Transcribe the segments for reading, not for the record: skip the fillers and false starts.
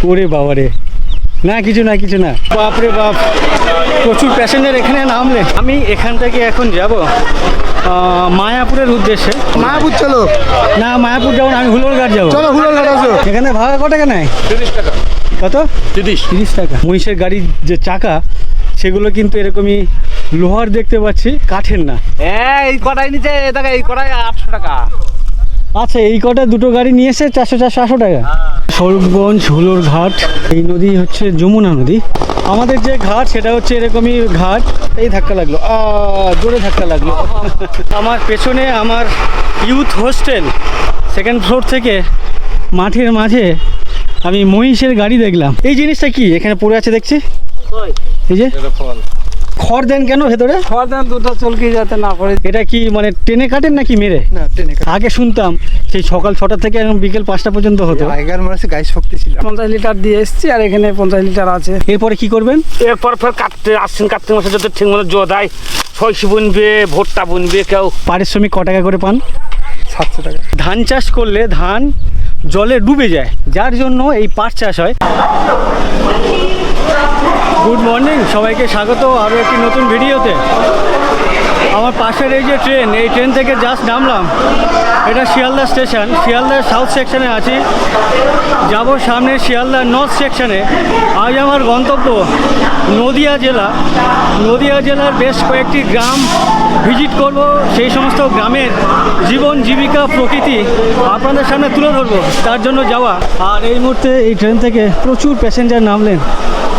ওরে বাবা রে, না কিছু না কিছু না, বাপরে বাপ প্রচুর প্যাসেঞ্জার এখানে নামলে। আমি এখান থেকে এখন যাব মায়াপুরের উদ্দেশ্যে। মায়াপুর চলো। না মায়াপুর যাবো না, আমি হুলোরঘাট যাবো। চলো হুলোরঘাট আসো। এখানে ভাড়া কত টাকা নেয়? 30 টাকা। কত? 30 টাকা। মহিষের গাড়ির যে চাকা সেগুলো কিন্তু এরকমই লোহার দেখতে পাচ্ছি, কাঠের না। হ্যাঁ এই কটাই নিচে দেখো, এই কটাই 800 টাকা। আচ্ছা এই কটা দুটো গাড়ি নিয়ে এসে 400-800 টাকা। স্বরূপগঞ্জ হুলোরঘাট, এই নদী হচ্ছে যমুনা নদী। আমাদের যে ঘাট সেটা হচ্ছে এরকমই ঘাট। এই ধাক্কা লাগলো, জোরে ধাক্কা লাগলো। আমার পেছনে আমার ইউথ হোস্টেল, সেকেন্ড ফ্লোর থেকে মাঠের মাঝে আমি মহিষের গাড়ি দেখলাম। এই জিনিসটা কি এখানে পড়ে আছে দেখছি? এই যে খড় দেন কেন ভেতরে? খড় দেন দুটো চলকি যাতে না পড়ে। এটা কি মানে টেনে কাটেন নাকি মেরে? না টেনে কাটে। আগে শুনতাম সেই সকাল 6টা থেকে একদম বিকেল 5টা পর্যন্ত হতো। আগের মানুষের গায়ে শক্তি ছিল। 50 লিটার দিয়ে এসছি আর এখানে 50 লিটার আছে। এরপরে কি করবেন? এরপর ফের কাটতে আসছেন, কার্তিক মাসে যদি ঠিক মতো জো দেয়, শস্য বুনবে, ভুট্টা বুনবে কেউ। পারিশ্রমিক ক টাকা করে পান? 700 টাকা। ধান চাষ করলে ধান জলে ডুবে যায়, যার জন্য এই পাট চাষ হয়। গুড মর্নিং, সবাইকে স্বাগত আরও একটি নতুন ভিডিওতে। আমার পাশের এই যে ট্রেন, এই ট্রেন থেকে জাস্ট নামলাম। এটা শিয়ালদা স্টেশন, শিয়ালদার সাউথ সেকশনে আছি, যাব সামনে শিয়ালদার নর্থ সেকশনে। আজ আমার গন্তব্য নদিয়া জেলা। নদিয়া জেলার বেশ কয়েকটি গ্রাম ভিজিট করব, সেই সমস্ত গ্রামের জীবন জীবিকা প্রকৃতি আপনাদের সামনে তুলে ধরবো, তার জন্য যাওয়া। আর এই মুহূর্তে এই ট্রেন থেকে প্রচুর প্যাসেঞ্জার নামলেন।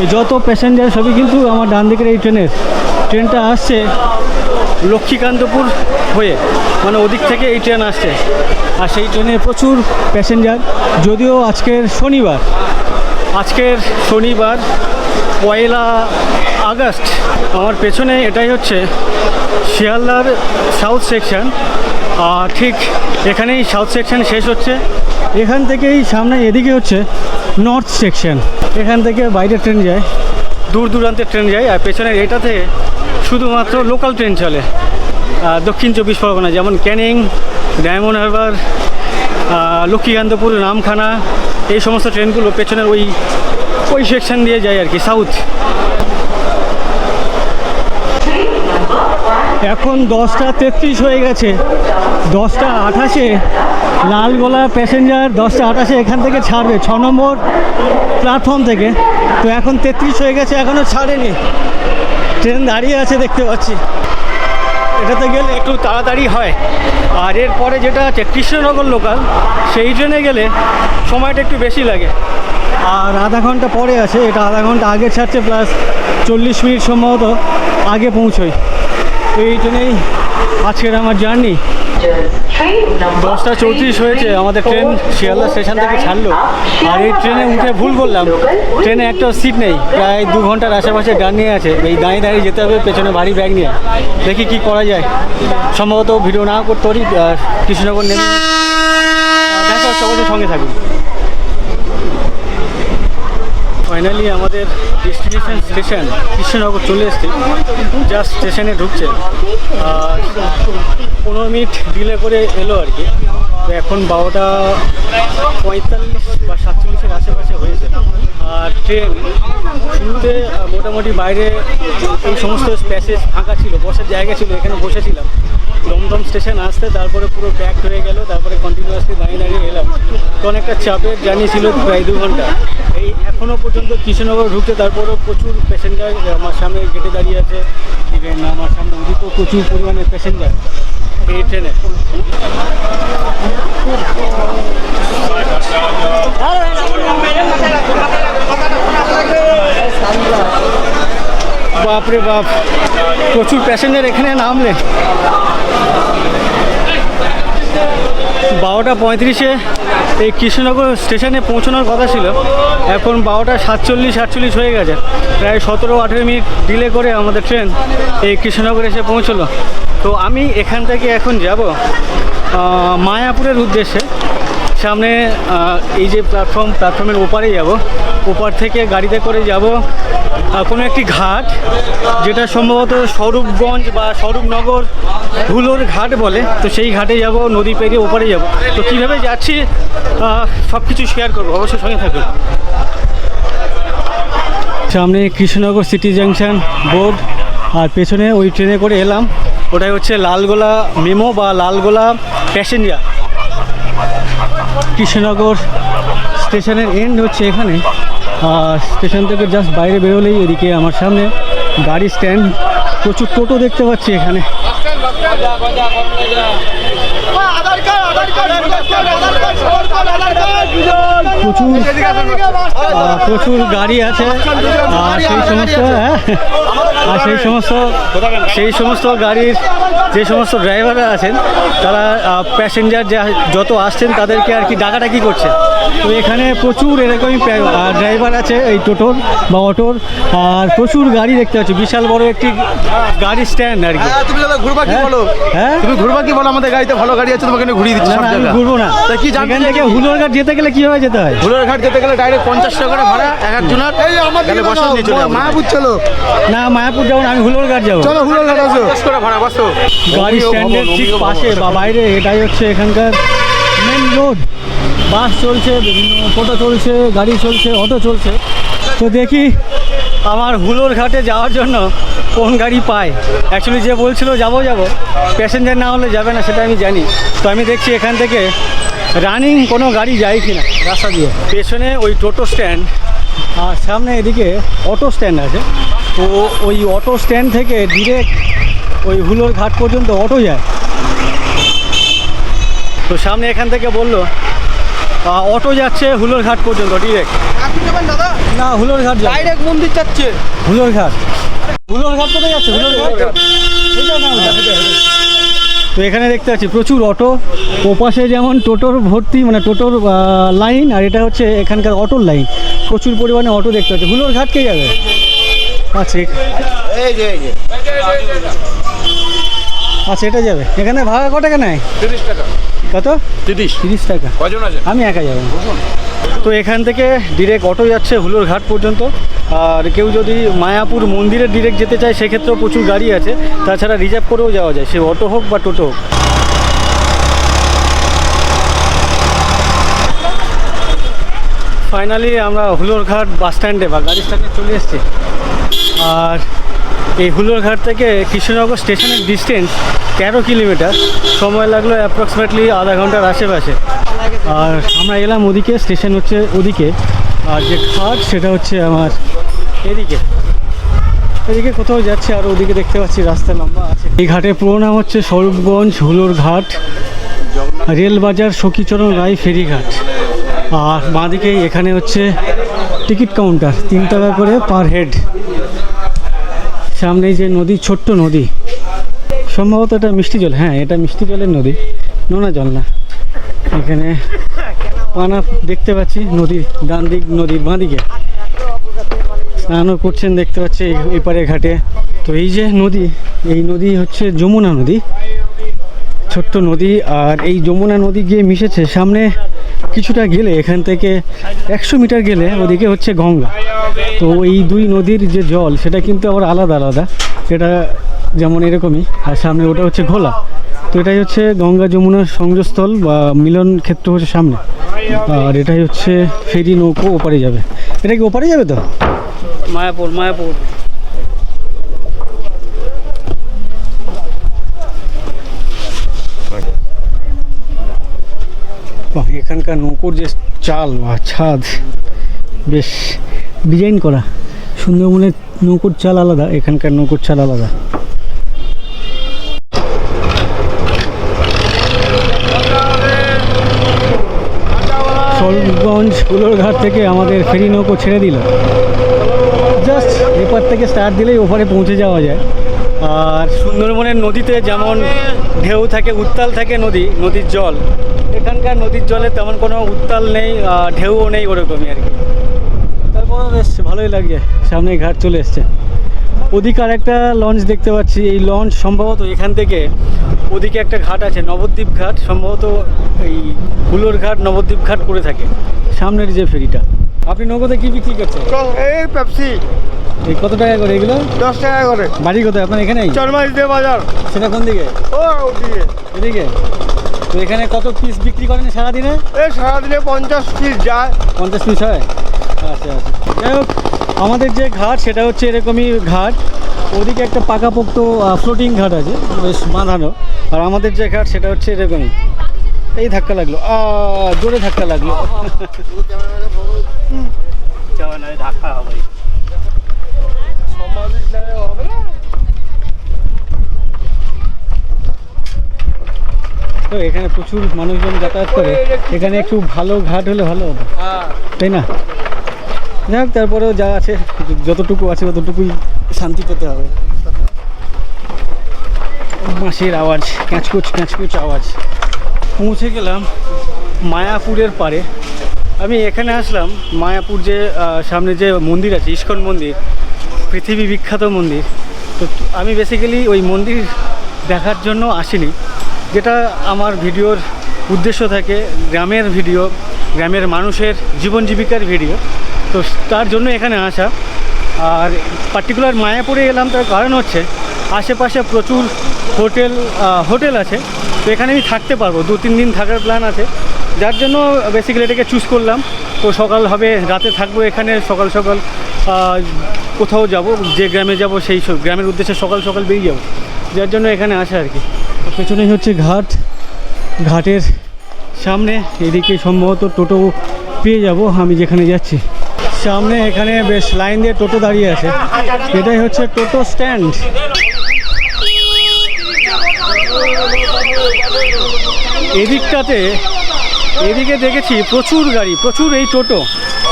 এই যত প্যাসেঞ্জার সবই কিন্তু আমার ডান দিকের এই ট্রেনটা আসছে লক্ষ্মীকান্তপুর হয়ে, মানে ওদিক থেকে এই ট্রেন আসছে। আর সেই ট্রেনে প্রচুর প্যাসেঞ্জার, যদিও আজকের শনিবার 1 আগস্ট। আমার পেছনে এটাই হচ্ছে শিয়ালদার সাউথ সেকশন, আর ঠিক এখানেই সাউথ সেকশন শেষ হচ্ছে। এখান থেকেই সামনে এদিকে হচ্ছে নর্থ সেকশন। এখান থেকে বাইরে ট্রেন যায়, দূর দূরান্তের ট্রেন যায়। আর পেছনের এটাতে শুধুমাত্র লোকাল ট্রেন চলে দক্ষিণ 24 পরগনা, যেমন ক্যানিং, ডায়মন্ড হারবার, লক্ষ্মীকান্তপুর, নামখানা, এই সমস্ত ট্রেনগুলো পেছনের ওই সেকশন দিয়ে যায় আর কি, সাউথ। এখন 10টা 33 হয়ে গেছে। 10টা 28-এ লালগোলা প্যাসেঞ্জার 10টা 28-এ এখান থেকে ছাড়বে 6 নম্বর প্ল্যাটফর্ম থেকে। তো এখন 33 হয়ে গেছে, এখনও ছাড়েনি, ট্রেন দাঁড়িয়ে আছে দেখতে পাচ্ছি। এটাতে গেলে একটু তাড়াতাড়ি হয়। আর এরপরে যেটা আছে কৃষ্ণনগর লোকাল, সেই ট্রেনে গেলে সময়টা একটু বেশি লাগে। আর আধা ঘন্টা পরে আছে, এটা আধা ঘন্টা আগে ছাড়ছে, প্লাস 40 মিনিট সম্ভবত আগে পৌঁছোই। তো এই ট্রেনেই আজকের আমার জার্নি। 10টা 34 হয়েছে, আমাদের ট্রেন শিয়ালদা স্টেশন থেকে ছাড়লো। আর এই ট্রেনে উঠে ভুল করলাম, ট্রেনে একটা সিট নেই। প্রায় 2 ঘন্টার আশেপাশে জার্নি আছে, এই দাঁড়িয়ে দাঁড়িয়ে যেতে হবে পেছনে ভারী ব্যাগ নিয়ে। দেখি কি করা যায়, সম্ভবত ভিডিও না করতে পারি। কৃষ্ণনগর নেমে দেখা সবাই সঙ্গে থাকবে। ফাইনালি আমাদের ডেস্টিনেশন স্টেশন কৃষ্ণনগর চলে এসছে, জাস্ট স্টেশনে ঢুকছে। আর 15 মিনিট ডিলে করে এলো আর কি। তো এখন 12টা 45 বা 47-এর আশেপাশে হয়েছে। আর ট্রেন শুরুতে মোটামুটি বাইরে এই সমস্ত প্যাসেজ ফাঁকা ছিল, বসার জায়গা ছিল, এখানে বসেছিলাম। দমদম স্টেশন আসতে তারপরে পুরো ব্যাক হয়ে গেল, তারপরে কন্টিনিউয়াসলি দাঁড়িয়ে দাঁড়িয়ে এলাম। তো অনেকটা চাপের জার্নি ছিল, প্রায় 2 ঘন্টা। এই এখনও পর্যন্ত কৃষ্ণনগর ঢুকতে তারপরেও প্রচুর প্যাসেঞ্জার আমার সামনে গেটে দাঁড়িয়ে আছে। ইভেন আমার সামনে ওদিকেও প্রচুর পরিমাণে প্যাসেঞ্জার এই ট্রেনে। বাপরে বাপ, প্রচুর প্যাসেঞ্জার এখানে নামলে। 12টা 35-এ এই কৃষ্ণনগর স্টেশনে পৌঁছানোর কথা ছিল, এখন 12টা 47-48 হয়ে গেছে। প্রায় 17-18 মিনিট ডিলে করে আমাদের ট্রেন এই কৃষ্ণনগর এসে পৌঁছলো। তো আমি এখান থেকে এখন যাব মায়াপুরের উদ্দেশ্যে। সামনে এই যে প্ল্যাটফর্মের ওপারে যাব, ওপার থেকে গাড়িতে করে যাব কোনো একটি ঘাট, যেটা সম্ভবত স্বরূপগঞ্জ বা স্বরূপনগর হুলোর ঘাট বলে। তো সেই ঘাটে যাব, নদী পেরিয়ে ওপারে যাব। তো কীভাবে যাচ্ছি সব কিছু শেয়ার করবো, অবশ্যই সঙ্গে থাকবেন। সামনে কৃষ্ণনগর সিটি জাংশন বোর্ড, আর পেছনে ওই ট্রেনে করে এলাম, ওটাই হচ্ছে লালগোলা মেমো বা লালগোলা প্যাসেঞ্জার। কৃষ্ণনগর স্টেশনের এন্ড হচ্ছে এখানে, আর স্টেশন থেকে জাস্ট বাইরে বেরোলেই এদিকে আমার সামনে গাড়ি স্ট্যান্ড, প্রচুর টোটো দেখতে পাচ্ছি এখানে। প্রচুর গাড়ি আছে, আর সেই সমস্ত গাড়ির যে সমস্ত ড্রাইভাররা আছেন তারা প্যাসেঞ্জার যত আসছেন তাদেরকে আর কি ডাকাডাকি করছে। তো এখানে প্রচুর এরকমই ড্রাইভার আছে এই টোটোর বা অটোর, আর প্রচুর গাড়ি দেখতে পাচ্ছি, বিশাল বড় একটি গাড়ি স্ট্যান্ড আর কি। তুমি দাদা ঘুরবা কি বলো? হ্যাঁ, তুমি ঘুরবা কি বলো? আমাদের গাড়িতে ভালো গাড়ি আছে, তোমাকে এনে ঘুরিয়ে দিচ্ছি। না না, আমি ঘুরবো না। কি এখান থেকে হুলোরঘাট যেতে গেলে কিভাবে যেতে হয়? হুলোরঘাট যেতে গেলে ডাইরেক্ট 50 টাকা করে ভাড়া এক একজনের। গেলে বসে নিয়ে চলে যাবো। মায়াপুর চলো। না, মায়াপুর যাবো না, আমি হুলোরঘাট যাবো। চলো হুলোরঘাট আসো। 50 করে ভাড়া, বসো। গাড়ি স্ট্যান্ডের ঠিক পাশে বা বাইরে এটাই হচ্ছে এখানকার মেন রোড। বাস চলছে, বিভিন্ন টোটো চলছে, গাড়ি চলছে, অটো চলছে। তো দেখি আমার হুলোরঘাটে যাওয়ার জন্য কোন গাড়ি পায়। অ্যাকচুয়ালি যে বলছিল যাবো প্যাসেঞ্জার না হলে যাবে না, সেটা আমি জানি। তো আমি দেখছি এখান থেকে রানিং কোনো গাড়ি যায় কি না রাস্তা দিয়ে। পেছনে ওই টোটো স্ট্যান্ড, আর সামনে এদিকে অটো স্ট্যান্ড আছে। তো ওই অটো স্ট্যান্ড থেকে ডিরেক্ট ওই হুলোরঘাট পর্যন্ত অটো যায়। তো সামনে এখান থেকে বললো অটো যাচ্ছে হুলোরঘাট পর্যন্ত ডিরেক্ট। না, হুলোরঘাট ডাইরেক্ট মন্দির যাচ্ছে। হুলোরঘাট কোথায় যাচ্ছে? হুলোরঘাট। তো এখানে দেখতে পাচ্ছি প্রচুর অটো, ওপাশে যেমন টোটোর ভর্তি, মানে টোটোর লাইন, আর এটা হচ্ছে এখানকার অটোর লাইন। প্রচুর পরিমাণে অটো দেখতে পাচ্ছি। হুলোরঘাট কে যাবে? আচ্ছা, আচ্ছা, এটা যাবে। এখানে ভাড়া কত টাকা নেয়? 30 টাকা। কত? 30 টাকা। কজন আছে? আমি একা যাবো। তো এখান থেকে ডিরেক্ট অটো যাচ্ছে হুলোরঘাট পর্যন্ত। আর কেউ যদি মায়াপুর মন্দিরে ডিরেক্ট যেতে চায় সেক্ষেত্রেও প্রচুর গাড়ি আছে। তাছাড়া রিজার্ভ করেও যাওয়া যায়, সে অটো হোক বা টোটো হোক। ফাইনালি আমরা হুলোরঘাট বাস স্ট্যান্ডে বা গাড়ি স্ট্যান্ডে চলে এসেছি। আর এই হুলোরঘাট থেকে কৃষ্ণনগর স্টেশনের ডিস্টেন্স 13 কিলোমিটার। সময় লাগলো অ্যাপ্রক্সিমেটলি আধা ঘন্টার আশেপাশে। আর আমরা এলাম ওদিকে, স্টেশন হচ্ছে ওদিকে, আর যে ঘাট সেটা হচ্ছে আমার এদিকে কোথাও যাচ্ছে। আর ওদিকে দেখতে পাচ্ছি রাস্তা লম্বা আছে। এই ঘাটের পুরো নাম হচ্ছে স্বরূপগঞ্জ হুলোরঘাট রেলবাজার সখীচরণ রায় ফেরিঘাট। আর বাঁদিকে এখানে হচ্ছে টিকিট কাউন্টার, 3 টাকা করে পার হেড। সামনে যে নদী, ছোট্ট নদী, সম্ভবত এটা মিষ্টি জল। হ্যাঁ, এটা মিষ্টি জলের নদী, নোনা জল না। এখানে পানা দেখতে পাচ্ছি নদীর ডান দিক, নদীর বাঁদিকে স্নানও করছেন দেখতে পাচ্ছি এপারে ঘাটে। তো এই যে নদী, এই নদী হচ্ছে যমুনা নদী, ছোট্ট নদী। আর এই যমুনা নদী গিয়ে মিশেছে সামনে কিছুটা গেলে, এখান থেকে 100 মিটার গেলে ওদিকে হচ্ছে গঙ্গা। তো এই দুই নদীর যে জল সেটা কিন্তু আবার আলাদা আলাদা। এটা যেমন এরকমই, আর সামনে ওটা হচ্ছে ঘোলা। তো এটাই হচ্ছে গঙ্গা যমুনার সংযোগস্থল বা মিলন ক্ষেত্র হচ্ছে সামনে। আর এটাই হচ্ছে ফেরি নৌকো ওপারে যাবে। এটা কি ওপারে যাবে? তো মায়াপুর এখানকার নৌকোর যে চাল বা ছাদ বেশ ডিজাইন করা। সুন্দরবনের নৌকোর চাল আলাদা, এখানকার নৌকোর চাল আলাদা। স্বরূপগঞ্জ হুলোরঘাট থেকে আমাদের ফেরি নৌকো ছেড়ে দিল। জাস্ট এপার থেকে স্টার্ট দিলেই ওপারে পৌঁছে যাওয়া যায়। আর সুন্দরবনের নদীতে যেমন ঢেউ থাকে, উত্তাল থাকে নদীর জল, এখানকার নদীর জলে তেমন কোনো উত্তাল নেই, ঢেউও নেই, ওরকমই আর কি। তারপর বেশ ভালোই লাগছে। সামনে ঘাট চলে এসছে। ওদিকে আর একটা লঞ্চ দেখতে পাচ্ছি। এই লঞ্চ সম্ভবত এখান থেকে ওদিকে একটা ঘাট আছে, নবদ্বীপ ঘাট, সম্ভবত এই হুলোরঘাট নবদ্বীপ ঘাট করে থাকে সামনের যে ফেরিটা। আপনি নৌকোতে কি বিক্রি করছেন? এই পেপসি। এই কত টাকা করে এগুলো? 10 টাকা করে। বাড়ি কোথায় আপনার? এখানেই চরমাইতে বাজার। সেটা কোন দিকে? ওদিকে। এদিকে। তো এখানে কত পিস বিক্রি করেন সারাদিনে? এই সারাদিনে 50 পিস যায়। 50 পিস হয়? আচ্ছা আচ্ছা। যাই হোক, আমাদের যে ঘাট সেটা হচ্ছে এরকমই ঘাট, ওদিকে একটা পাকাপোক্ত ফ্লোটিং ঘাট আছে বেশ বাঁধানো, আর আমাদের যে ঘাট সেটা হচ্ছে এরকমই। এই ধাক্কা লাগলো, জোরে ধাক্কা লাগলো। ধাক্কা হবে তো এখানে প্রচুর মানুষজন যাতায়াত করে, এখানে একটু ভালো ঘাট হলে ভালো হতো, তাই না? যাই হোক, তারপরেও যা আছে, যতটুকু আছে ততটুকুই শান্তি পেতে হবে। বাঁশির আওয়াজ, ক্যাঁচকুচ ক্যাঁচকুচ আওয়াজ। পৌঁছে গেলাম মায়াপুরের পারে। আমি এখানে আসলাম মায়াপুর যে সামনে যে মন্দির আছে, ইস্কন মন্দির, পৃথিবী বিখ্যাত মন্দির। তো আমি বেসিক্যালি ওই মন্দির দেখার জন্য আসিনি, যেটা আমার ভিডিওর উদ্দেশ্য থাকে গ্রামের ভিডিও, গ্রামের মানুষের জীবন জীবিকার ভিডিও। তো তার জন্য এখানে আসা। আর পার্টিকুলার মায়াপুরে এলাম তার কারণ হচ্ছে আশেপাশে প্রচুর হোটেল আছে, তো এখানে আমি থাকতে পারবো, 2-3 দিন থাকার প্ল্যান আছে, যার জন্য বেসিক্যালি এটাকে চুজ করলাম। তো সকাল হবে, রাতে থাকবো এখানে, সকাল সকাল কোথাও যাব, যে গ্রামে যাব সেই গ্রামের উদ্দেশ্যে সকাল সকাল বেরিয়ে যাব, যার জন্য এখানে আসা আর কি। পেছনেই হচ্ছে ঘাট, ঘাটের সামনে এদিকে সম্ভবত টোটো পেয়ে যাব আমি যেখানে যাচ্ছি। সামনে এখানে বেশ লাইন দিয়ে টোটো দাঁড়িয়ে আছে, এটাই হচ্ছে টোটো স্ট্যান্ড। এদিকে দেখেছি প্রচুর গাড়ি, প্রচুর এই টোটো।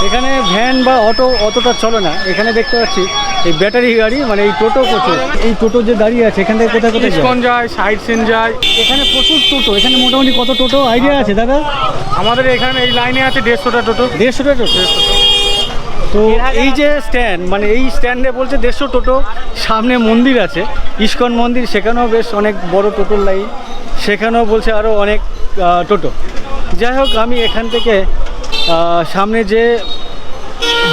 এখানে ভ্যান বা অটো অতটা চলে না, এখানে দেখতে পাচ্ছি এই ব্যাটারি গাড়ি, মানে এই টোটো প্রচুর। এই টোটো যে দাঁড়িয়ে আছে এখান থেকে কোথায় কোথায় ইস্কন যায়, সাইড সিন যায়। এখানে প্রচুর টোটো। এখানে মোটামুটি কত টোটো আইডিয়া আছে দাদা? আমাদের এখানে এই লাইনে আছে 150টা টোটো। 150টা টোটো। তো এই যে স্ট্যান্ড, মানে এই স্ট্যান্ডে বলছে 150 টোটো। সামনে মন্দির আছে, ইস্কন মন্দির, সেখানেও বেশ অনেক বড় টোটোর লাইন, সেখানেও বলছে আরও অনেক টোটো। যাই হোক, আমি এখান থেকে সামনে যে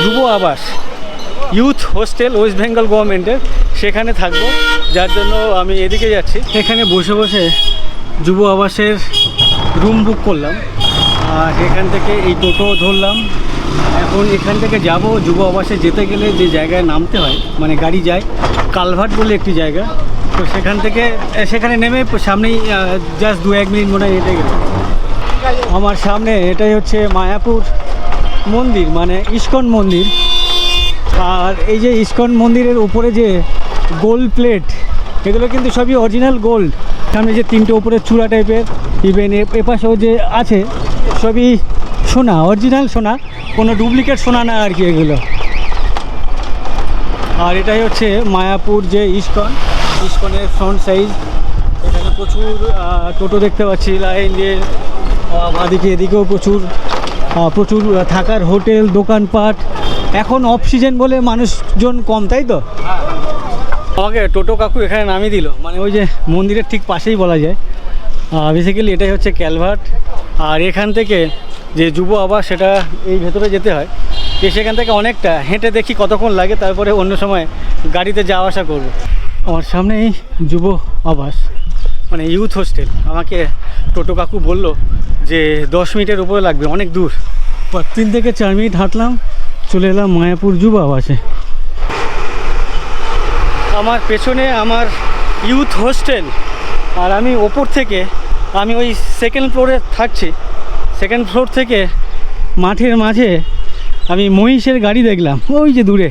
যুব আবাস, ইউথ হোস্টেল ওয়েস্ট বেঙ্গল গভর্নমেন্টের, সেখানে থাকবো, যার জন্য আমি এদিকে যাচ্ছি। এখানে বসে বসে যুব আবাসের রুম বুক করলাম, আর এখান থেকে এই টোটো ধরলাম। এখন এখান থেকে যাব যুব আবাসে যেতে গেলে যে জায়গায় নামতে হয়, মানে গাড়ি যায় কালভার্ট বলে একটি জায়গা, তো সেখানে নেমে সামনেই জাস্ট 2-1 মিনিট মনে হয় হেঁটে গেলে আমার সামনে। এটাই হচ্ছে মায়াপুর মন্দির, মানে ইস্কন মন্দির। আর এই যে ইস্কন মন্দিরের উপরে যে গোল্ড প্লেট, এগুলো কিন্তু সবই অরিজিনাল গোল্ড। সামনে যে 3টে উপরে চূড়া টাইপের, ইভেন এপাশেও যে আছে সবই সোনা, অরিজিনাল সোনা, কোনো ডুপ্লিকেট সোনা না আর কি এগুলো। আর এটাই হচ্ছে মায়াপুর যে ইস্কনের ফ্রন্ট সাইজ। এখানে প্রচুর টোটো দেখতে পাচ্ছি লাইন দিয়ে, এদিকেও প্রচুর থাকার হোটেল, দোকানপাট। এখন অফ সিজন বলে মানুষজন কম, তাই তো? আমাকে টোটো কাকু এখানে নামিয়ে দিল, মানে ওই যে মন্দিরের ঠিক পাশেই বলা যায়। বেসিক্যালি এটাই হচ্ছে ক্যালভার্ট। আর এখান থেকে যে যুব আবাস, সেটা এই ভেতরে যেতে হয়, সেখান থেকে অনেকটা হেঁটে দেখি কতক্ষণ লাগে, তারপরে অন্য সময় গাড়িতে যাওয়া আসা করবো। আমার সামনেই যুব আবাস, মানে ইউথ হোস্টেল। আমাকে টোটো কাকু বলল যে 10 মিনিটের উপরে লাগবে, অনেক দূর। 3 থেকে 4 মিনিট হাঁটলাম, চলে এলাম মায়াপুর যুব আবাসে। আমার পেছনে আমার ইউথ হোস্টেল, আর আমি ওপর থেকে, আমি ওই 2nd ফ্লোরে থাকছি। 2nd ফ্লোর থেকে মাঠের মাঝে আমি মহিষের গাড়ি দেখলাম ওই যে দূরে।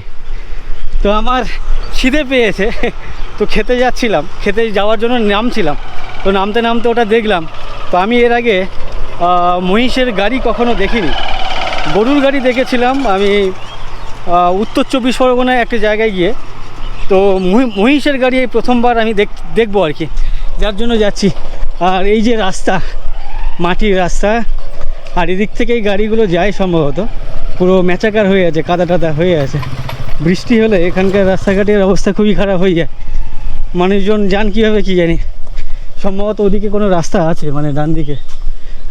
তো আমার খিদে পেয়েছে, তো খেতে যাওয়ার জন্য নামছিলাম। তো নামতে নামতে ওটা দেখলাম। তো আমি এর আগে মহিষের গাড়ি কখনো দেখিনি। গরুর গাড়ি দেখেছিলাম আমি উত্তর 24 পরগনায় একটা জায়গায় গিয়ে। তো মহিষের গাড়ি এই প্রথমবার আমি দেখবো আর কি, যার জন্য যাচ্ছি। আর এই যে রাস্তা, মাটির রাস্তা, আর এদিক থেকে এই গাড়িগুলো যায় সম্ভবত, পুরো ম্যাচাকার হয়ে আছে, কাদা টাদা হয়ে আছে। বৃষ্টি হলে এখানকার রাস্তাঘাটের অবস্থা খুবই খারাপ হয়ে যায়, মানুষজন যান কীভাবে কী জানি। সম্ভবত ওদিকে কোনো রাস্তা আছে, মানে ডান দিকে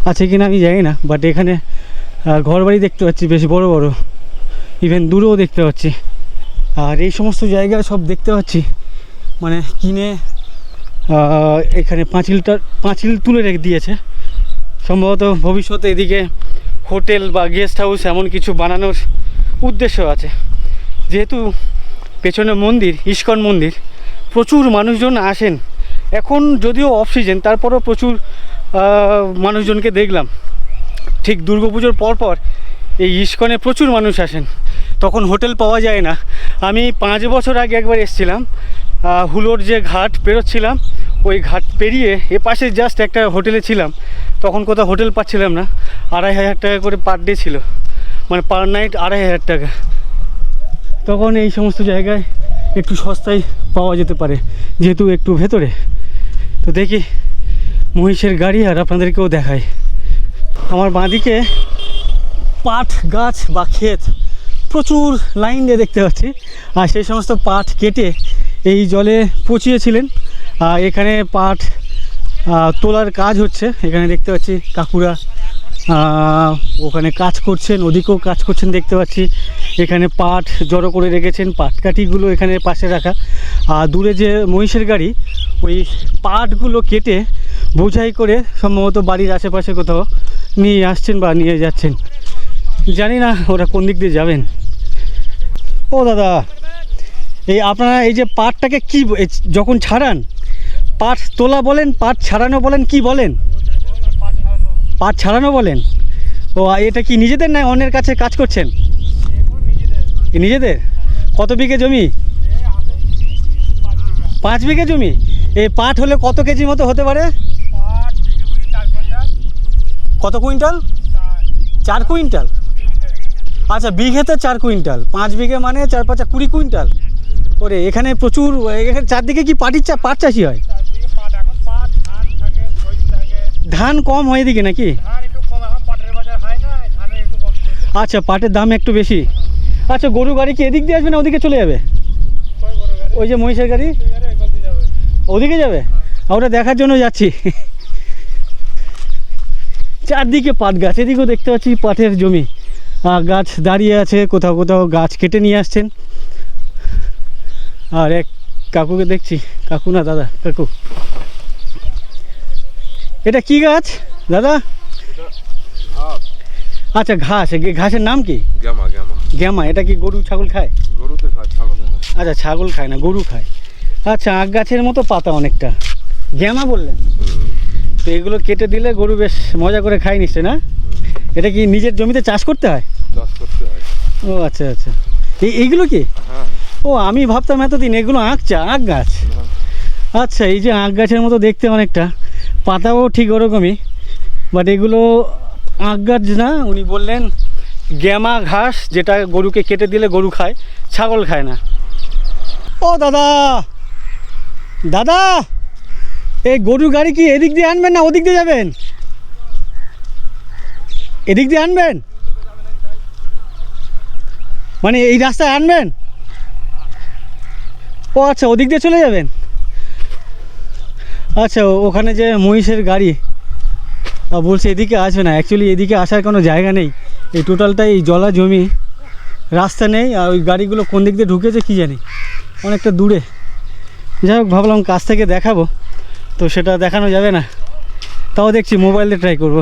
আছে কিনা আমি জানি না, বাট এখানে ঘরবাড়ি দেখতে পাচ্ছি বেশ বড় বড়, ইভেন দূরেও দেখতে পাচ্ছি। আর এই সমস্ত জায়গা সব দেখতে পাচ্ছি মানে কিনে এখানে পাঁচিল তুলে রেখে দিয়েছে। সম্ভবত ভবিষ্যতে এদিকে হোটেল বা গেস্ট হাউস এমন কিছু বানানোর উদ্দেশ্য আছে। যেহেতু পেছনে মন্দির, ইস্কন মন্দির, প্রচুর মানুষজন আসেন। এখন যদিও অফ সিজন, তারপরও প্রচুর মানুষজনকে দেখলাম। ঠিক দুর্গাপুজোর পরপর এই ইস্কনে প্রচুর মানুষ আসেন, তখন হোটেল পাওয়া যায় না। আমি 5 বছর আগে একবার এসেছিলাম, হুলোর যে ঘাট পেরোচ্ছিলাম, ওই ঘাট পেরিয়ে এপাশে জাস্ট একটা হোটেলে ছিলাম। তখন কোথাও হোটেল পাচ্ছিলাম না, 2500 টাকা করে পার ডে ছিল, মানে পার নাইট 2500 টাকা। তখন এই সমস্ত জায়গায় একটু সস্তায় পাওয়া যেতে পারে, যেহেতু একটু ভেতরে। তো দেখি মহিষের গাড়ি আর আপনাদেরকেও দেখাই। আমার বাঁদিকে পাট গাছ বা ক্ষেত প্রচুর লাইন দিয়ে দেখতে পাচ্ছি, আর সেই সমস্ত পাট কেটে এই জলে পচিয়েছিলেন। এখানে পাট তোলার কাজ হচ্ছে, এখানে দেখতে পাচ্ছি কাকুরা ওখানে কাজ করছেন, ওদিকেও কাজ করছেন দেখতে পাচ্ছি। এখানে পাট জড়ো করে রেখেছেন, পাটকাঠিগুলো এখানে পাশে রাখা। আর দূরে যে মহিষের গাড়ি, ওই পাটগুলো কেটে বোঝাই করে সম্ভবত বাড়ির আশেপাশে কোথাও নিয়ে আসছেন বা নিয়ে যাচ্ছেন। জানি না ওরা কোন দিক দিয়ে যাবেন। ও দাদা, এই আপনারা এই যে পাটটাকে কি যখন ছাড়ান, পাট তোলা বলেন, পাট ছাড়ানো বলেন, কি বলেন? পাট ছাড়ানো বলেন। ও এটা কি নিজেদের না অন্যের কাছে কাজ করছেন? নিজেদের। কত বিঘে জমি? 5 বিঘে জমি। এই পাট হলে কত কেজি মতো হতে পারে? কত কুইন্টাল? 4 কুইন্টাল। আচ্ছা, বিঘেতে 4 কুইন্টাল, 5 বিঘে মানে 4 5 20 কুইন্টাল। ওরে, এখানে প্রচুর, এখানে চারদিকে কি পাট চাষি হয়? ধান কম হয় এদিকে নাকি? আচ্ছা, পাটের দাম একটু বেশি। আচ্ছা, গরু গাড়ি কি এদিক দিয়ে আসবে না ওদিকে চলে যাবে? ওই যে মহিষের গাড়ি ওদিকে যাবে, ওটা দেখার জন্য যাচ্ছি। চারদিকে পাট গাছ, এদিকেও দেখতে পাচ্ছি পাটের জমি, গাছ দাঁড়িয়ে আছে, কোথাও কোথাও গাছ কেটে নিয়ে আসছেন। আর এক কাকুকে দেখছি, কাকু না দাদা, কাকু। এটা কি গাছ দাদা? আচ্ছা, ঘাস। ঘাসের নাম কি? গ্যামা। এটা কি গরু ছাগল খায়? গরুতে খায়, ছাগল না। আচ্ছা, ছাগল খায় না, গরু খায়। আচ্ছা, আখ গাছের মতো পাতা অনেকটা, গ্যামা বললেন। তো এগুলো কেটে দিলে গরু বেশ মজা করে খায় নিশ্চয় না? এটা কি নিজের জমিতে চাষ করতে হয়? চাষ করতে হয়। ও আচ্ছা আচ্ছা, এইগুলো কি? হ্যাঁ। ও, আমি ভাবতাম এতদিন এগুলো আখ গাছ। আচ্ছা, এই যে আখ গাছের মতো দেখতে অনেকটা, পাতাও ঠিক ওরকমই, বাট এগুলো আখ গাছ না। উনি বললেন গ্যামা ঘাস, যেটা গরুকে কেটে দিলে গরু খায়, ছাগল খায় না। ও দাদা, দাদা, এই গরু গাড়ি কি এদিক দিয়ে আনবেন না ওদিক দিয়ে যাবেন? এদিক দিয়ে আনবেন, মানে এই রাস্তায় আনবেন? ও আচ্ছা, ওদিক দিয়ে চলে যাবেন। আচ্ছা, ওখানে যে মহিষের গাড়ি বলছে এদিকে আসবে না। অ্যাকচুয়ালি এদিকে আসার কোনো জায়গা নেই, এই টোটালটাই এই জলা জমি, রাস্তা নেই। আর ওই গাড়িগুলো কোন দিক দিয়ে ঢুকেছে কি জানি, অনেকটা দূরে। যাই হোক, ভাবলাম কাছ থেকে দেখাবো, তো সেটা দেখানো যাবে না, তাও দেখছি মোবাইলে ট্রাই করব।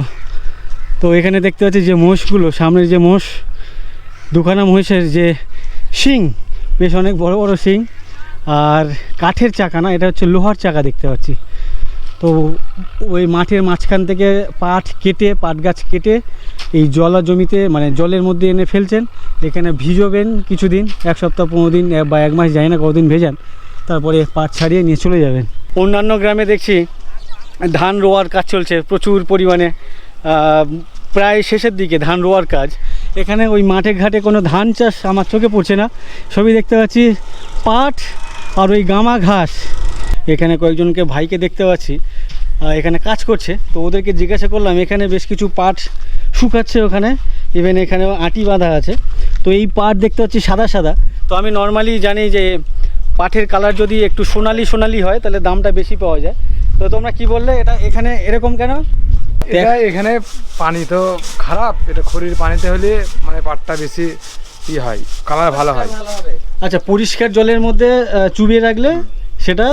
তো এখানে দেখতে পাচ্ছি যে মোষগুলো, সামনের যে মোষ, দুখানা মহিষের যে শিং, বেশ অনেক বড় বড় শিং, আর কাঠের চাকা না, এটা হচ্ছে লোহার চাকা দেখতে পাচ্ছি। তো ওই মাঠের মাঝখান থেকে পাট গাছ কেটে এই জলা জমিতে, মানে জলের মধ্যে এনে ফেলছেন। এখানে ভিজোবেন কিছুদিন, 1 সপ্তাহ 15 দিন বা 1 মাস, যায় না কতদিন ভেজান, তারপরে পাট ছাড়িয়ে নিয়ে চলে যাবেন। অন্যান্য গ্রামে দেখছি ধান রোয়ার কাজ চলছে প্রচুর পরিমাণে, প্রায় শেষের দিকে ধান রোয়ার কাজ। এখানে ওই মাঠে ঘাটে কোনো ধান চাষ আমার চোখে পড়ছে না, সবই দেখতে পাচ্ছি পাট আর ওই গামা ঘাস। এখানে কয়েকজনকে ভাইকে দেখতে পাচ্ছি এখানে কাজ করছে, তো ওদেরকে জিজ্ঞাসা করলাম। এখানে বেশ কিছু পাট শুকাচ্ছে ওখানে, ইভেন এখানে আটি বাঁধা আছে। তো এই পাট দেখতে পাচ্ছি সাদা সাদা। তো আমি নর্মালি জানি যে পাটের কালার যদি একটু সোনালি হয় তাহলে দামটা বেশি পাওয়া যায়। তো তোমরা কি বললে, এটা এখানে এরকম কেন? এখানে পানি তো খারাপ, এটা খড়ির পানিতে হলে মানে পাটটা বেশি হয়, কালার ভালো হয়। আচ্ছা, পরিষ্কার জলের মধ্যে চুবিয়ে রাখলে সেটা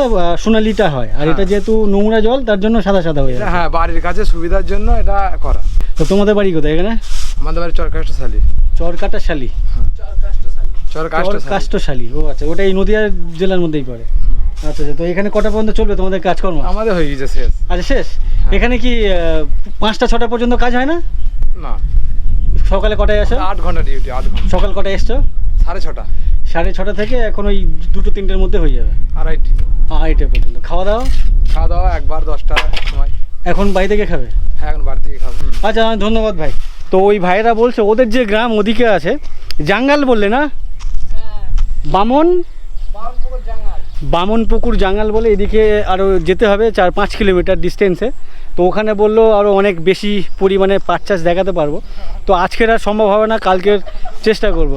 সোনালিটা হয়, আর এটা যেহেতু নোংরা জল, তার জন্য সাদা সাদা হয়ে যায়। হ্যাঁ, বাড়ির কাছে সুবিধার জন্য এটা করা। তো তোমাদের বাড়ি কোথায়? এখানে আমাদের বাড়ি চরকাষ্টশালী। চরকাটাশালী, চরকাষ্টশালী। কাষ্টশালী, ও আচ্ছা, ওটা এই নদিয়া জেলার মধ্যেই পড়ে। আচ্ছা আচ্ছা, তো এখানে কটা পর্যন্ত চলবে তোমাদের কাজকর্ম? আমাদের হয়ে গেছে শেষ। আচ্ছা শেষ। এখানে কি 5টা 6টা পর্যন্ত কাজ হয় না? না, সকালে কটায় আসো? 8 ঘন্টা ডিউটি, 8 ঘন্টা। সকাল কটায় এসছো? 6:30। 6:30 থেকে এখন ওই 2-3টের মধ্যে হয়ে যাবে, 2:30। 2:30 পর্যন্ত। খাওয়া দাওয়া? খাওয়া দাওয়া একবার 10টার সময়। এখন বাড়ি থেকে খাবে? হ্যাঁ, এখন বাড়ি থেকে খাবো। আচ্ছা, ধন্যবাদ ভাই। তো ওই ভাইয়েরা বলছে ওদের যে গ্রাম ওদিকে আছে, জাঙ্গাল বললে না, বামনপুকুর জাঙ্গাল বলে, এদিকে আরও যেতে হবে 4-5 কিলোমিটার ডিস্টেন্সে। তো ওখানে বললো আরও অনেক বেশি পরিমাণে পাট চাষ দেখাতে পারবো। তো আজকের আর সম্ভব হবে না, কালকের চেষ্টা করব।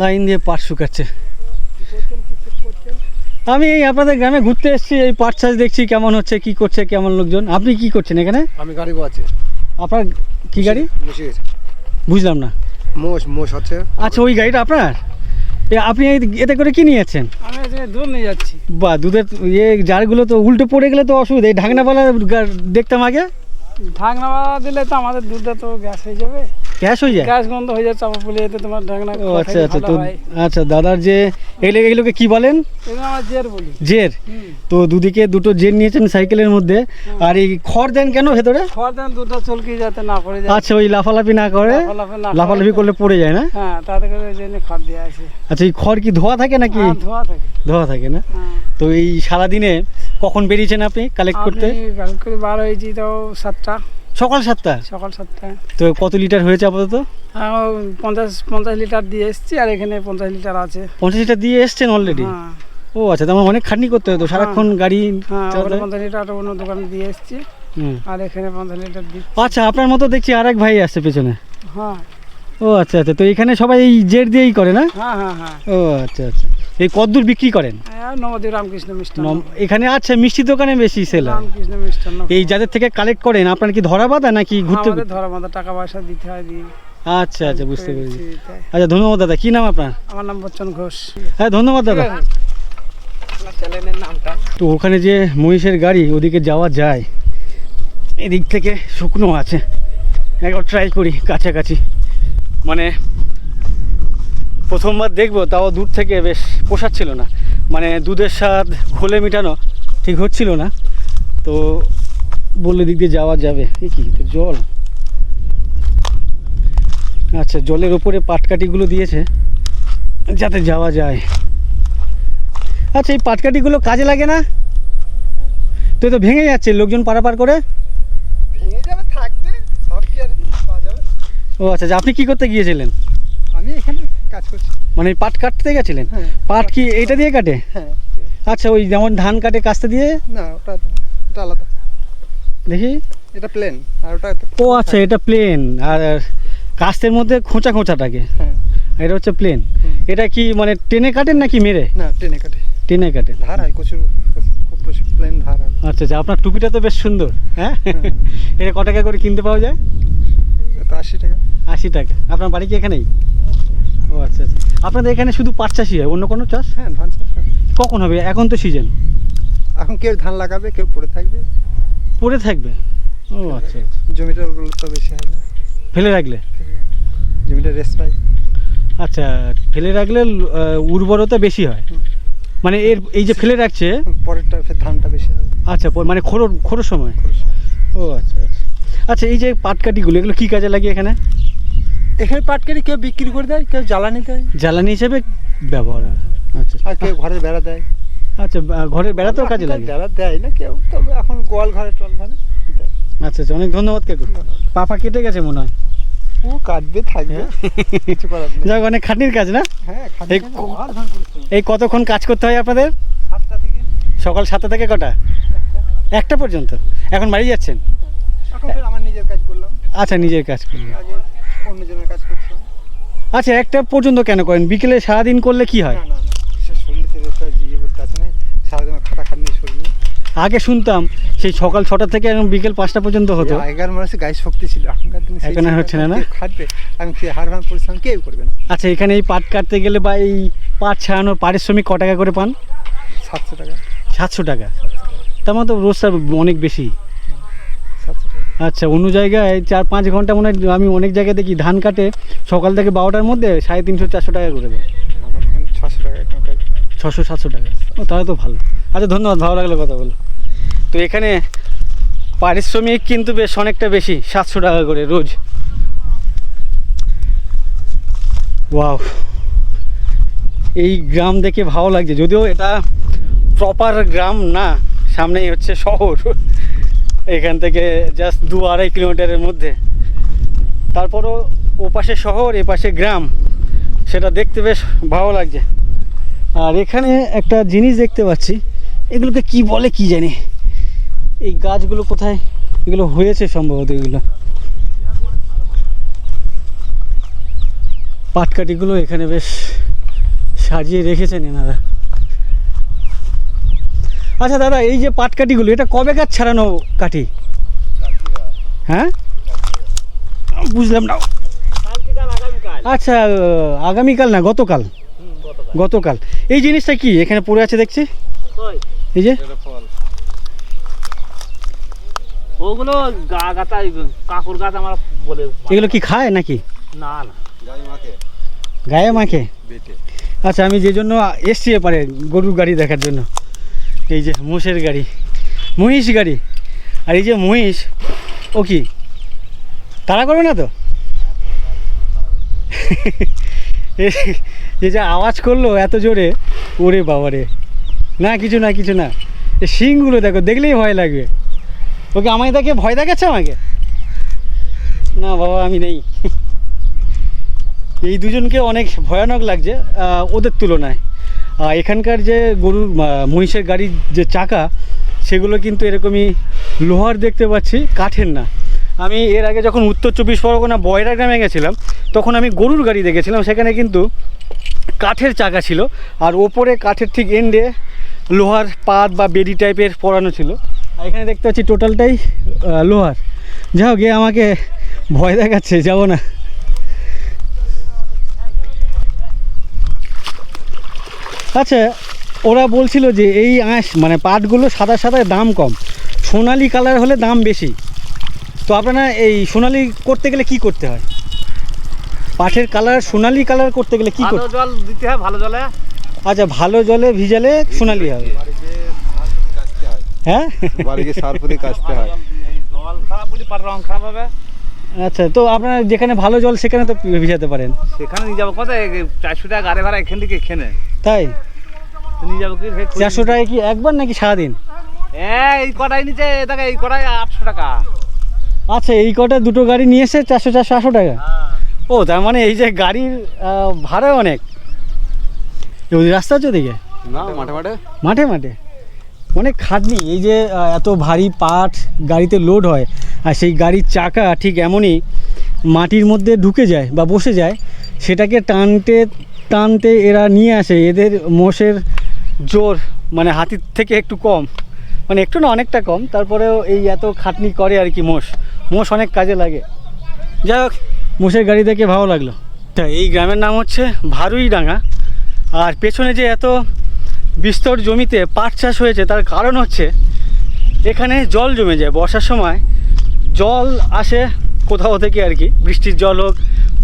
লাইন দিয়ে পাট শুকাচ্ছে। আমি এই আপনাদের গ্রামে ঘুরতে এসেছি, এই পাট চাষ দেখছি কেমন হচ্ছে, কি করছে, কেমন লোকজন। আপনি কি করছেন এখানে? আমি গাড়ি বাচ্ছি। আপনার কি গাড়ি? মোষের। বুঝলাম না। মোষ হচ্ছে। আচ্ছা, ওই গাড়িটা আপনার? আপনি এতে করে কি নিয়ে যাচ্ছেন? আমি এখানে দুধ নিয়ে যাচ্ছি। বা দুধের জারগুলো তো উল্টো পড়ে গেলে তো অসুবিধা। এই ঢাকনাওয়ালা দেখতাম আগে। ঢাকনা দিলে তো আমাদের দুধটা তো গ্যাস হয়ে যাবে, গ্যাস হয়ে যায়। গ্যাস গন্ধ হয়ে যাচ্ছে, চাপা পুলে এতে তোমার ঢাকনা। ও আচ্ছা আচ্ছা, তো আচ্ছা দাদার যে এগুলোকে কি বলেন? এগুলো আমরা জের বলি। জের। তো দুদিকে দুটো জের নিয়েছেন সাইকেলের মধ্যে। আর এই খড় দেন কেন ভেতরে? খড় দেন দুধটা চলকি যাতে না পড়ে যায়। আচ্ছা, ওই লাফালাফি না করে, লাফালাফি করলে পড়ে যায় না? হ্যাঁ, তাতে করে ওই জন্য খড় দেওয়া আছে। আচ্ছা, এই খড় কি ধোয়া থাকে নাকি? ধোয়া থাকে। ধোয়া থাকে না? হ্যাঁ। তো এই সারাদিনে কখন বেরিয়েছেন আপনি কালেক্ট করতে? কালেক্ট করে বার হয়েছি তো 7টা, সকাল 7টা। সকাল 7টায়। তো কত লিটার হয়েছে আপাতত? 50 লিটার দিয়ে এসছি, আর এখানে 50 লিটার আছে। 50 লিটার দিয়ে এসছেন অলরেডি? হ্যাঁ ও আচ্ছা, তার মানে অনেক খাটনি করতে হতো সারাক্ষণ গাড়ি হ্যাঁ, চালাতে? 50 লিটার অন্য দোকানে দিয়ে এসছি, হুম। আর এখানে 50 লিটার দিই। আচ্ছা, আপনার মতো দেখছি আরেক ভাই আসছে পেছনে। হ্যাঁ ও আচ্ছা আচ্ছা, তো এখানে সবাই এই জের দিয়েই করে না? হ্যাঁ হ্যাঁ হ্যাঁ। ও আচ্ছা আচ্ছা, এই কদ্দূর বিক্রি করেন? নবদ্বীপ রামকৃষ্ণ মিষ্টান্ন। এখানে আচ্ছা, মিষ্টি দোকানে বেশি সেল হয়। রামকৃষ্ণ মিষ্টান্ন। এই যাদের থেকে কালেক্ট করেন আপনার কি ধরা বাঁধা নাকি ঘুরতে? আমাদের ধরা বাঁধা, টাকা পয়সা দিতে হয়, দিই। আচ্ছা আচ্ছা, বুঝতে পেরেছি। দিতে হয়। আচ্ছা, ধন্যবাদ দাদা। কি নাম আপনার? আমার নাম বচ্চন ঘোষ। হ্যাঁ, ধন্যবাদ দাদা। চ্যানেলের নামটা। তো ওখানে যে মহিষের গাড়ি, ওদিকে যাওয়া যায়, এদিক থেকে শুকনো আছে। একবার ট্রাই করি কাছাকাছি, মানে প্রথমবার দেখবো, তাও দূর থেকে বেশ পোষাচ্ছিল না, মানে দুধের স্বাদ ঘোলে মেটানো ঠিক হচ্ছিল না। তো বললে দিক দিয়ে যাওয়া যাবে। এই কি তো জল? আচ্ছা, জলের ওপরে পাটকাঠিগুলো দিয়েছে যাতে যাওয়া যায়। আচ্ছা, এই পাটকাঠিগুলো কাজে লাগে না তো? তো ভেঙে যাচ্ছে লোকজন পারাপার করে। ভেঙে যাবে, থাকবে সব কি আর পাওয়া যাবে? ও আচ্ছা, আপনি কি করতে গিয়েছিলেন? আমি এখানে কাজ করছি। মানে পাট কাটতে গেছিলেন? হ্যাঁ। পাট কি এইটা দিয়ে কাটে? হ্যাঁ। আচ্ছা, ওই যেমন ধান কাটে কাস্তে দিয়ে? না, ওটা আলাদা। দেখি। এটা প্লেন, আর ওটা ও আচ্ছা, এটা প্লেন, আর কাস্তের মধ্যে খোঁচা খোঁচা থাকে। হ্যাঁ। এটা হচ্ছে প্লেন। এটা কি মানে টেনে কাটেন নাকি মেরে? না, টেনে কাটে। টেনে কাটেন। ধার হয় প্রচুর, প্লেন ধার হয়। আচ্ছা আচ্ছা, আপনার টুপিটা তো বেশ সুন্দর। হ্যাঁ, এটা ক টাকা করে কিনতে পাওয়া যায়? এটা 80 টাকা। 80 টাকা। আপনার বাড়ি কি এখানেই? ও আচ্ছা আচ্ছা, আপনাদের এখানে শুধু পাট চাষই হয়, অন্য কোনো চাষ? হ্যাঁ, ধান চাষ হয়। কখন হবে? এখন তো সিজন। এখন কেউ ধান লাগাবে, কেউ পড়ে থাকবে। পড়ে থাকবে? ও আচ্ছা আচ্ছা, জমিটা তো বেশি হয় না, ফেলে রাখলে? জমিটা রেস্ট পায়। আচ্ছা, ফেলে রাখলে উর্বরতা বেশি হয়, মানে এর এই যে ফেলে রাখছে পরেরটা ফের ধানটা বেশি হয়। আচ্ছা, মানে খোঁড়োর সময়। খরচ। ও আচ্ছা আচ্ছা। আচ্ছা, এই যে পাটকাঠিগুলো, এগুলো কি কাজে লাগে এখানে? এখানে পাটকারি কেউ বিক্রি করে দেয়, কেউ জ্বালানি দেয়, জ্বালানি হিসেবে ব্যবহার হয়। আচ্ছা আর কেউ ঘরের বেড়া দেয়। আচ্ছা, ঘরের বেড়াতেও কাজে লাগে? বেড়া দেয় না কেউ, তবে এখন গোয়াল ঘরে টল ঘরে দেয়। আচ্ছা আচ্ছা, অনেক ধন্যবাদ কাকু। পাপা কেটে গেছে মনে হয়। ও কাটবে, থাকবে, কিছু করার নেই। যাক, অনেক খাটনির কাজ না? হ্যাঁ, এই এই কতক্ষণ কাজ করতে হয় আপনাদের? 7টা থেকে। সকাল 7টা থেকে কটা? 1টা পর্যন্ত। এখন বাড়ি যাচ্ছেন? এখন ফের আমার নিজের কাজ করলাম, আচ্ছা, নিজের কাজ করলেন। আগে অন্যজনের কাজ করছিলাম। আচ্ছা, 1টা পর্যন্ত কেন করেন? বিকেলে সারাদিন করলে কি হয়? না না না, সে শরীরে তো জিয়ে বলতে আছে না, সারাদিন খাটাখাটনি শরীর। আগে শুনতাম সেই সকাল 6টা থেকে একদম বিকেল 5টা পর্যন্ত হতো। আগেকার মানুষের গায়ে শক্তি ছিল, এখনকার দিনে সেই এখন আর হচ্ছে না, না? কেউ খাটবে, আমি হার ভাঙ পরিশ্রম কেউ করবে না। আচ্ছা, এখানে এই পাট কাটতে গেলে বা এই পাট ছাড়ানোর পারিশ্রমিক ক টাকা করে পান? 700 টাকা। 700 টাকা। তার মানে তো রোজটা অনেক বেশি। 700 টাকা। আচ্ছা, অন্য জায়গায় 4-5 ঘন্টা মনে হয় আমি অনেক জায়গায় দেখি ধান কাটে সকাল থেকে 12টার মধ্যে 350-400 টাকা করে দেয়। আমার এখানে 600 টাকা একটা 600-700 টাকা। ও তাহলে তো ভালো। আচ্ছা ধন্যবাদ, ভালো লাগলো কথা বলে। তো এখানে পারিশ্রমিক কিন্তু বেশ অনেকটা বেশি, 700 টাকা করে রোজ। ওয়াও, এই গ্রাম দেখে ভালো লাগছে, যদিও এটা প্রপার গ্রাম না, সামনেই হচ্ছে শহর, এখান থেকে জাস্ট 2-2.5 কিলোমিটারের মধ্যে। তারপরও ও পাশে শহর, এ পাশে গ্রাম, সেটা দেখতে বেশ ভালো লাগছে। আর এখানে একটা জিনিস দেখতে পাচ্ছি, এগুলোকে কি বলে কি জানি, এই গাছগুলো কোথায় এগুলো হয়েছে সম্ভবত, এগুলো পাটকাঠিগুলো এখানে বেশ সাজিয়ে রেখেছেন এনারা। আচ্ছা দাদা, এই যে পাটকাঠিগুলো, এটা কবে গাছ ছাড়ানো কাঠি? হ্যাঁ, বুঝলাম না। আচ্ছা, আগামীকাল না গতকাল? গতকাল। এই জিনিসটা কি এখানে পড়ে আছে দেখছি? এই যে ওগুলো গাতা কাকুর গাছ আমরা বলে। এগুলো কি খায় নাকি? না না, গায়ে মাখে। আচ্ছা, আমি যে জন্য এসছি এপারে গরুর গাড়ি দেখার জন্য, এই যে মোষের গাড়ি, মহিষ গাড়ি। আর এই যে মহিষ, ও কি তাড়া করবে না তো? এই যে আওয়াজ করলো এত জোরে, ওরে বাবারে, না কিছু না কিছু না, এই শিংগুলো দেখো, দেখলেই ভয় লাগবে। ওকে আমায় দেখে ভয় দেখাচ্ছে আমাকে? না বাবা, আমি নেই। এই দুজনকে অনেক ভয়ানক লাগছে ওদের তুলনায়। এখানকার যে গরুর মহিষের গাড়ির যে চাকা, সেগুলো কিন্তু এরকমই লোহার দেখতে পাচ্ছি, কাঠের না। আমি এর আগে যখন উত্তর 24 পরগনা বয়রা গ্রামে গেছিলাম, তখন আমি গরুর গাড়ি দেখেছিলাম, সেখানে কিন্তু কাঠের চাকা ছিল, আর ওপরে কাঠের ঠিক এন্ডে লোহার পাত বা বেড়ি টাইপের পরানো ছিল। আর এখানে দেখতে পাচ্ছি টোটালটাই লোহার। যাও গিয়ে আমাকে ভয় দেখাচ্ছে, যাব না। আচ্ছা, ওরা বলছিল যে এই আঁশ মানে পাটগুলো সাদা সাদায় দাম কম, সোনালি কালার হলে দাম বেশি। তো আপনারা এই সোনালি করতে গেলে কি করতে হয়? পাটের কালার সোনালি কালার করতে গেলে কি ভালো করতে? জল দিতে হয়, ভালো জলে। আচ্ছা, ভালো জলে ভিজালে সোনালি হবে। হ্যাঁ, বাড়িতে সার পুরি কাটতে হয়। জল খারাপ বলি পাট রং খারাপ হবে। আচ্ছা, তো আপনারা যেখানে ভালো জল সেখানে তো ভিজাতে পারেন। সেখানে নিয়ে যাবো কোথায়? 400 টাকা গাড়ি ভাড়া এখান থেকে এখানে তাই নিয়ে যাবো কি? 400 টাকায় কি একবার নাকি সারাদিন? এই কটাই নিচে দেখে, এই কটাই 800 টাকা। আচ্ছা, এই কটা দুটো গাড়ি নিয়ে এসে 400-800 টাকা। ও, তার মানে এই যে গাড়ির ভাড়া অনেক। ওই রাস্তা আছে ওদিকে? না, মাঠে মাঠে। মাঠে মাঠে অনেক খাটনি। এই যে এত ভারী পাট গাড়িতে লোড হয়, আর সেই গাড়ির চাকা ঠিক এমনই মাটির মধ্যে ঢুকে যায় বা বসে যায়, সেটাকে টানতে টানতে এরা নিয়ে আসে। এদের মোষের জোর মানে হাতির থেকে একটু কম, মানে একটু না অনেকটা কম, তারপরেও এই এত খাটনি করে আর কি। মোষ অনেক কাজে লাগে। যাই হোক, মোষের গাড়ি দেখে ভালো লাগলো। এই গ্রামের নাম হচ্ছে ভারুইডাঙ্গা। আর পেছনে যে এত বিস্তর জমিতে পাট চাষ হয়েছে, তার কারণ হচ্ছে এখানে জল জমে যায় বর্ষার সময়। জল আসে কোথাও থেকে আর কি, বৃষ্টির জল হোক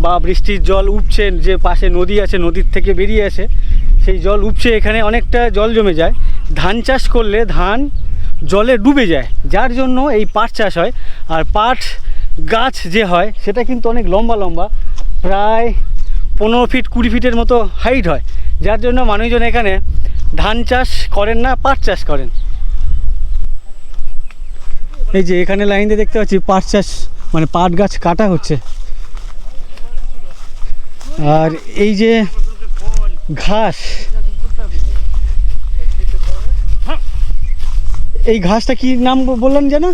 বা বৃষ্টির জল উপচে, যে পাশে নদী আছে নদীর থেকে বেরিয়ে আসে, সেই জল উপচে এখানে অনেকটা জল জমে যায়। ধান চাষ করলে ধান জলে ডুবে যায়, যার জন্য এই পাট চাষ হয়। আর পাট গাছ যে হয় সেটা কিন্তু অনেক লম্বা লম্বা, প্রায় 15 ফিট 20 ফিটের মতো হাইট হয়, যার জন্য মানুষজন এখানে ধান চাষ করেন না, পাট চাষ করেন। এই যে এখানে লাইন দিয়ে দেখতে পাচ্ছি পাট চাষ মানে পাট গাছ কাটা হচ্ছে। আর এই যে ঘাস, এই ঘাসটা কি নাম বললেন যেন?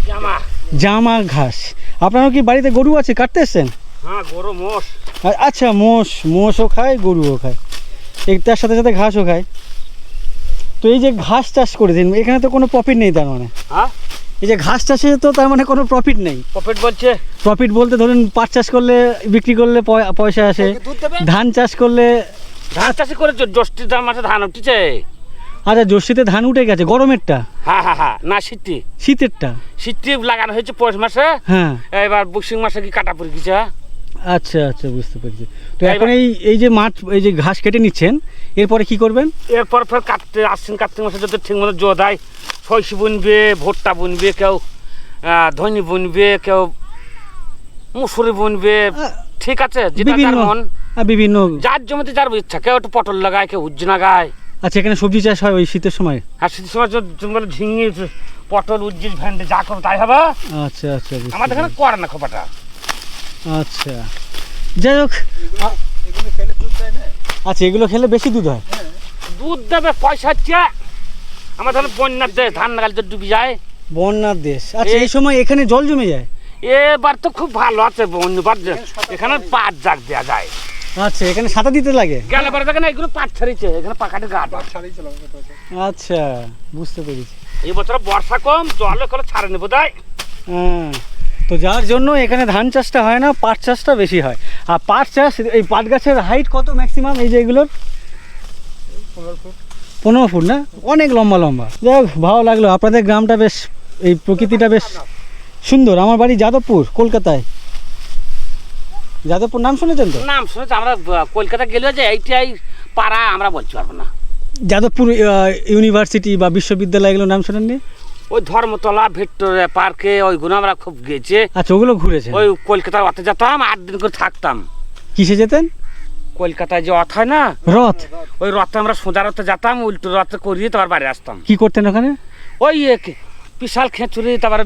জামা। জামা ঘাস। আপনারও কি বাড়িতে গরু আছে, কাটতে এসছেন? হ্যাঁ, গরু মোষ। আচ্ছা, মোষও খায় গরুও খায়, তার সাথে সাথে ঘাসও খায়। তো এই যে ঘাস চাষ করেছেন, এখানে তো কোনো প্রফিট নেই তার মানে? হ্যাঁ, এই যে ঘাস চাষে তো তার মানে কোনো প্রফিট নেই? প্রফিট বলছে, প্রফিট বলতে ধরুন পাট চাষ করলে বিক্রি করলে পয়সা আসে, ধান চাষ করলে। ধান চাষি করে জ্যৈষ্ঠীর ধান মাসে ধান উঠছে। আচ্ছা জ্যৈষ্ঠীতে ধান উঠে গেছে, গরমেরটা? হ্যাঁ হ্যাঁ হ্যাঁ, না শীতে, শীতেরটা? শীতে লাগানো হয়েছে পৌষ মাসে, হ্যাঁ। এবার বৈশাখ মাসে কি কাটা পড়ে গেছে। আচ্ছা আচ্ছা, বুঝতে পেরেছি। তো এখন এই যে মাঠ, এই যে ঘাস কেটে নিচ্ছেন, এরপরে কি করবেন? এরপর ফের আশ্বিন কার্তিক মাসে যদি ঠিক মতো জোয়া দেয়, সরষে বুনবে, ভুট্টা বুনবে, কেউ ধনি বুনবে, কেউ মুসুরি বুনবে, ঠিক আছে, যেটা যার মন, বিভিন্ন যার জমিতে যার ইচ্ছা, কেউ একটু পটল লাগায়, কেউ উজ্জ লাগায়। আচ্ছা, এখানে সবজি চাষ হয় ওই শীতের সময়? আর শীতের সময় বলে ঝিঙে, পটল, উজ্জিল, ভেন্ডি যা করো তাই হবে। আচ্ছা আচ্ছা, বুঝতে আমাদের এখানে করে না খোপাটা। আচ্ছা, যাই হোক। এগুলো খেলে দুধ দেয় না? আচ্ছা, এগুলো খেলে বেশি দুধ হয়? দুধ দেবে, পয়সা হচ্ছে। আমার ধরো বন্যার দেশ, ধান নাগাল তো ডুবে যায়। বন্যার দেশ। আচ্ছা, এই সময় এখানে জল জমে যায়? এবার তো খুব ভালো আছে, বন্যাবার এখানে পাট জাগ দেওয়া যায়। আচ্ছা, এখানে সাঁতার দিতে লাগে? গেলে পরে দেখেন এগুলো পাট ছাড়িয়েছে, এখানে পাকাটের গাছ। আচ্ছা, বুঝতে পেরেছি। এই বছর বর্ষা কম, জল করে ছাড়ে নেবো তাই। হ্যাঁ, তো যার জন্য এখানে ধান চাষটা হয় না, পাট চাষটা বেশি হয়। আর পাট চাষ, এই পাট গাছের হাইট কত ম্যাক্সিমাম এই যে এগুলোর? 15 ফুট না? অনেক লম্বা লম্বা। যাই হোক, ভালো লাগলো। আপনাদের গ্রামটা বেশ, এই প্রকৃতিটা বেশ সুন্দর। আমার বাড়ি যাদবপুর, কলকাতায়। যাদবপুর নাম শুনেছেন তো? নাম শুনেছি আমরা, কলকাতা গেলেও যে এইটাই পাড়া আমরা বলতে পারবো না। যাদবপুর ইউনিভার্সিটি বা বিশ্ববিদ্যালয়, এগুলো নাম শোনেননি? ওই ধর্মতলা, ভিক্টোরিয়া পার্কে, ওইগুলো আমরা খুব গেছে। আচ্ছা, ওগুলো ঘুরেছে? ওই কলকাতার অথে যেতাম, 8 দিন করে থাকতাম। কিসে যেতেন? কলকাতায় যে অথ হয় না, রথ? ওই রথে আমরা সোজা রথে যেতাম, উল্টো রথে করিয়ে তারপর বাড়ি আসতাম। কি করতেন ওখানে? ওই বিশাল খেঁচুরি, তারপরে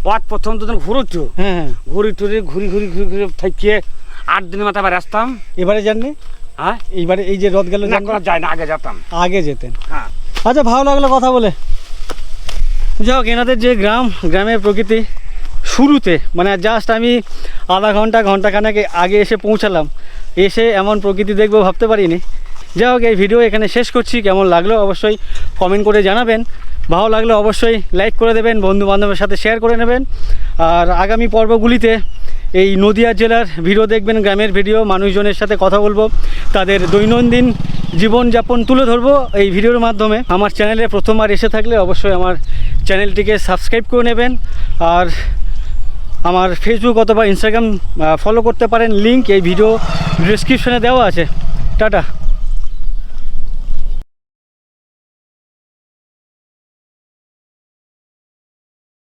ওয়াত প্রথম দুদিন ঘুরতো, হ্যাঁ, ঘুরি টুরি ঘুরি ঘুরি ঘুরি ঘুরি থেকে 8 দিনের মাথায় বাড়ি আসতাম। এবারে যাননি? হ্যাঁ, এইবারে এই যে রথ গেল, না করা যায় না, আগে যেতাম। আগে যেতেন? হ্যাঁ। আচ্ছা, ভালো লাগলো কথা বলে। যাই হোক, এনাদের যে গ্রামের প্রকৃতি, শুরুতে মানে জাস্ট আমি আধা ঘন্টাখানেক আগে এসে পৌঁছালাম, এসে এমন প্রকৃতি দেখবো ভাবতে পারিনি। যাই হোক, এই ভিডিও এখানে শেষ করছি। কেমন লাগলো অবশ্যই কমেন্ট করে জানাবেন। ভালো লাগলে অবশ্যই লাইক করে দেবেন, বন্ধু বান্ধবের সাথে শেয়ার করে নেবেন। আর আগামী পর্বগুলিতে এই নদিয়া জেলার ভিডিও দেখবেন, গ্রামের ভিডিও, মানুষজনের সাথে কথা বলবো, তাদের দৈনন্দিন জীবনযাপন তুলে ধরবো এই ভিডিওর মাধ্যমে। আমার চ্যানেলে প্রথমবার এসে থাকলে অবশ্যই আমার চ্যানেলটিকে সাবস্ক্রাইব করে নেবেন। আর আমার ফেসবুক অথবা ইনস্টাগ্রাম ফলো করতে পারেন, লিঙ্ক এই ভিডিও ডেসক্রিপশনে দেওয়া আছে। টাটা।